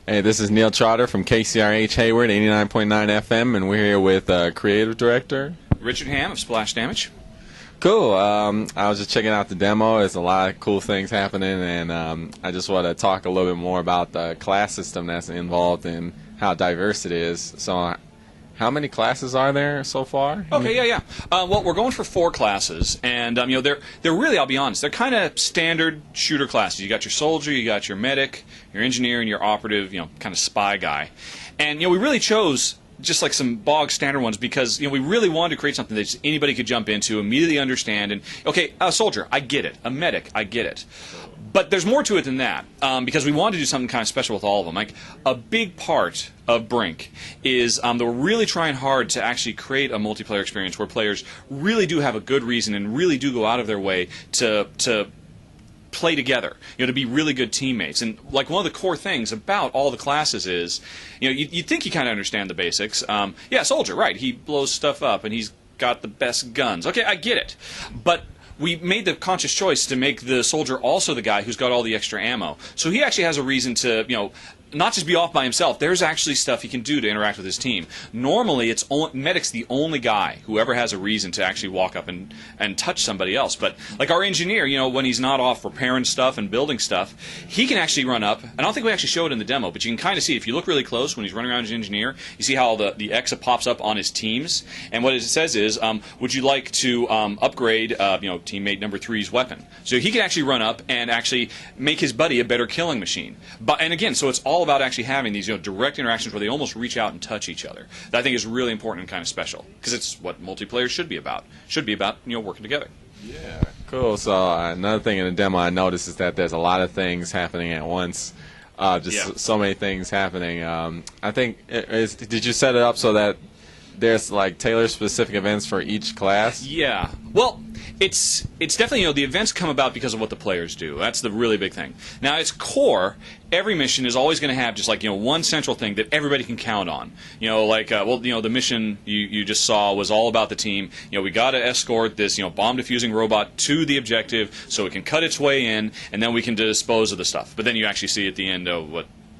Hey, this is Neil Trotter from KCRH Hayward, 89.9 FM, and we're here with Creative Director Richard Ham of Splash Damage. Cool. I was just checking out the demo. There's a lot of cool things happening, and I just want to talk a little bit more about the class system that's involved and how diverse it is. So, how many classes are there so far? Okay, yeah. Well, we're going for 4 classes, and they're really, I'll be honest, they're kind of standard shooter classes. You got your soldier, you got your medic, your engineer, and your operative, kind of spy guy. And we really chose just like some bog standard ones because we really wanted to create something that just anybody could jump into, immediately understand. And okay, a soldier, I get it. A medic, I get it. But there's more to it than that because we wanted to do something kind of special with all of them. Like a big part of Brink is that we're really trying hard to actually create a multiplayer experience where players really do have a good reason and really do go out of their way to play together, to be really good teammates. And like one of the core things about all the classes is, you think you kind of understand the basics. Yeah, soldier, right? He blows stuff up and he's got the best guns. Okay, I get it. But we made the conscious choice to make the soldier also the guy who's got all the extra ammo. So he actually has a reason to, not just be off by himself. There's actually stuff he can do to interact with his team. Normally, medic's the only guy who ever has a reason to actually walk up and touch somebody else. But like our engineer, when he's not off repairing stuff and building stuff, he can actually run up. And I don't think we actually show it in the demo, but you can kind of see if you look really close when he's running around as engineer, you see how the X pops up on his teams. And what it says is, would you like to upgrade, teammate number 3's weapon? So he can actually run up and actually make his buddy a better killing machine. And again, so it's all about actually having these direct interactions where they almost reach out and touch each other. That I think is really important and kind of special because it's what multiplayer should be about. Should be about working together. Yeah, cool. So another thing in the demo I noticed is that there's a lot of things happening at once. So many things happening. I think did you set it up so that there's like tailored specific events for each class? Yeah. Well, it's definitely, the events come about because of what the players do. That's the really big thing. Now, at its core, every mission is always going to have just like, one central thing that everybody can count on. The mission you just saw was all about the team. We got to escort this, bomb defusing robot to the objective so it can cut its way in, and then we can dispose of the stuff. But then you actually see at the end,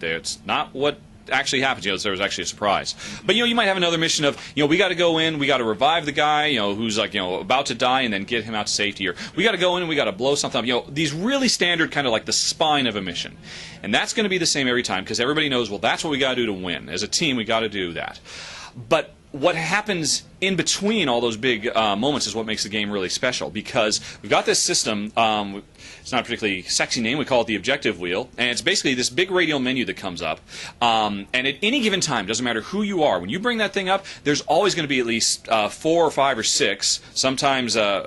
it's not what actually happens. There was actually a surprise. But you might have another mission of we got to go in, we got to revive the guy who's like about to die and then get him out to safety, or we got to go in and we got to blow something up. These really standard kind of like the spine of a mission, and that's going to be the same every time because everybody knows that's what we got to do to win. As a team, we got to do that. But what happens in between all those big moments is what makes the game really special because we've got this system. It's not a particularly sexy name. We call it the objective wheel, and it's basically this big radial menu that comes up. And at any given time, doesn't matter who you are, when you bring that thing up, there's always going to be at least 4 or 5 or 6. Sometimes, we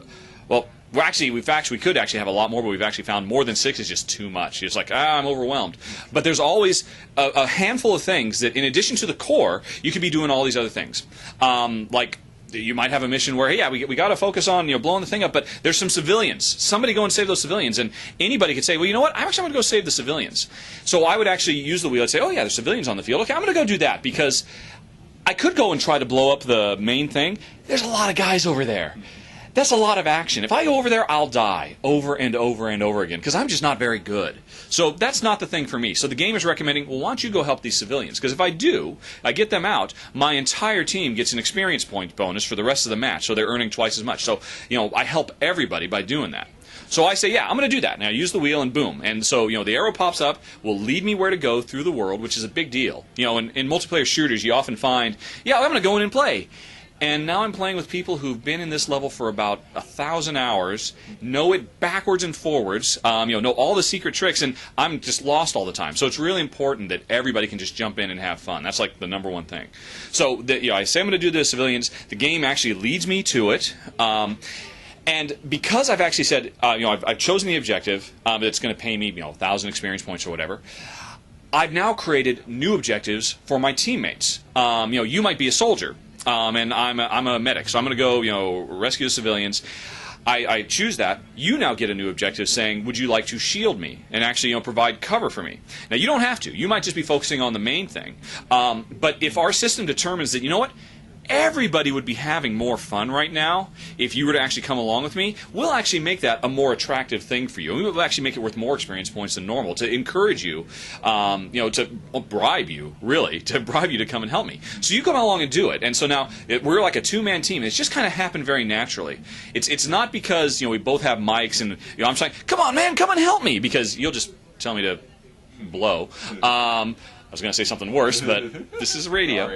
could actually have a lot more, but we've actually found more than 6 is just too much. It's like, I'm overwhelmed. But there's always a handful of things that, in addition to the core, you could be doing all these other things. Like, you might have a mission where, hey, we got to focus on blowing the thing up, but there's some civilians. Somebody go and save those civilians, and anybody could say, well, you know what? I'm going to go save the civilians. So I would actually use the wheel and say, oh yeah, there's civilians on the field. Okay, I'm going to go do that because I could go and try to blow up the main thing. There's a lot of guys over there. That's a lot of action. If I go over there, I'll die over and over and over again because I'm just not very good. So that's not the thing for me. So the game is recommending, well, why don't you go help these civilians? Because if I do, I get them out, my entire team gets an experience point bonus for the rest of the match, so they're earning twice as much. So, I help everybody by doing that. So I say, yeah, I'm going to do that. Now use the wheel and boom. And so, the arrow pops up, will lead me where to go through the world, which is a big deal. In multiplayer shooters, you often find, yeah, I'm going to go in and play. And now I'm playing with people who've been in this level for about 1,000 hours, know it backwards and forwards, know all the secret tricks, and I'm just lost all the time. So it's really important that everybody can just jump in and have fun. That's like the number one thing. So I say I'm going to do the civilians. The game actually leads me to it. And because I've actually said, I've chosen the objective that's going to pay me 1,000 experience points or whatever, I've now created new objectives for my teammates. You might be a soldier. And I'm a medic, so I'm going to go, rescue the civilians. I choose that. You now get a new objective saying, would you like to shield me and actually provide cover for me? Now, you don't have to. You might just be focusing on the main thing. But if our system determines that, everybody would be having more fun right now if you were to actually come along with me. We'll actually make that a more attractive thing for you. And we'll actually make it worth more experience points than normal to encourage you, to bribe you, really, to bribe you to come and help me. So you come along and do it. And so now we're like a two-man team. It's just kind of happened very naturally. It's not because we both have mics and I'm saying, come on, man, come and help me, because you'll just tell me to blow. I was going to say something worse, but this is radio.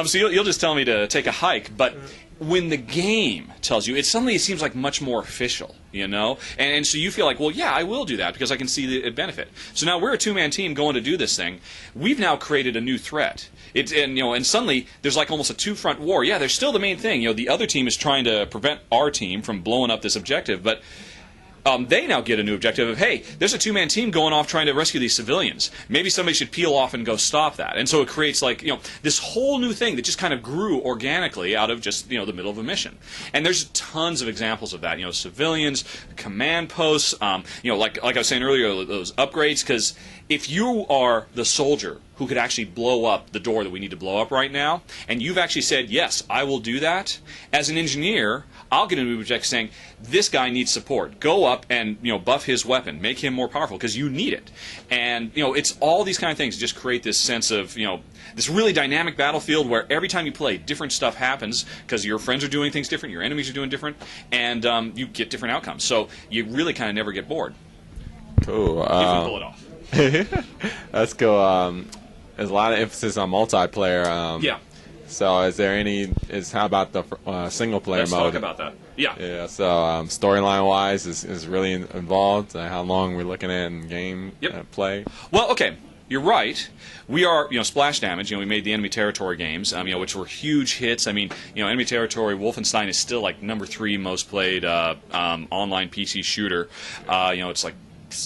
So you'll just tell me to take a hike, but when the game tells you, it seems like much more official, and so you feel like, well, yeah, I will do that because I can see the benefit. So now we're a two-man team going to do this thing. We've now created a new threat. And suddenly there's like almost a two-front war. Yeah, there's still the main thing. The other team is trying to prevent our team from blowing up this objective, but they now get a new objective of, hey, there's a two-man team going off trying to rescue these civilians. Maybe somebody should peel off and go stop that. And so it creates this whole new thing that just kind of grew organically out of just the middle of a mission. And there's tons of examples of that. Civilians, command posts. Like I was saying earlier, those upgrades. Because if you are the soldier who could actually blow up the door that we need to blow up right now, and you've actually said, yes, I will do that, as an engineer, I'll get a new objective saying, this guy needs support. Go up and buff his weapon, make him more powerful because you need it. And it's all these kind of things that just create this sense of this really dynamic battlefield where every time you play, different stuff happens because your friends are doing things different, your enemies are doing different, and you get different outcomes. So you really kind of never get bored. Cool. If you pull it off. Let's go. There's a lot of emphasis on multiplayer. Yeah. So how about the single player mode? Let's talk about that. Yeah. Yeah, so storyline wise is really involved. How long we're looking at in game play. Well, okay. You're right. We are, splash damage. We made the enemy territory games, which were huge hits. I mean, enemy territory. Wolfenstein is still like number 3 most played online PC shooter. It's like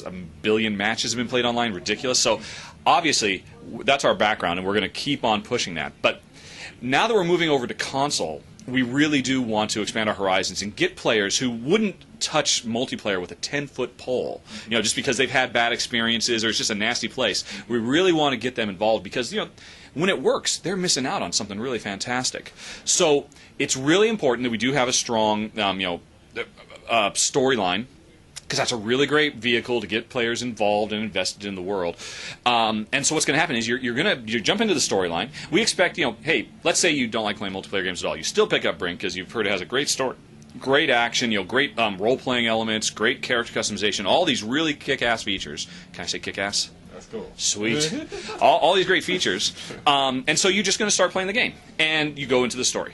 a billion matches have been played online. Ridiculous. So obviously that's our background, and we're going to keep on pushing that. But now that we're moving over to console, we really do want to expand our horizons and get players who wouldn't touch multiplayer with a 10-foot pole, just because they've had bad experiences or it's just a nasty place. We really want to get them involved because, when it works, they're missing out on something really fantastic. So it's really important that we do have a strong, storyline, because that's a really great vehicle to get players involved and invested in the world. And so what's going to happen is you jump into the storyline. We expect, hey, let's say you don't like playing multiplayer games at all. You still pick up Brink because you've heard it has a great story, great action, great role-playing elements, great character customization, all these really kick-ass features. Can I say kick-ass? That's cool. Sweet. all these great features. And so you're just going to start playing the game, and you go into the story.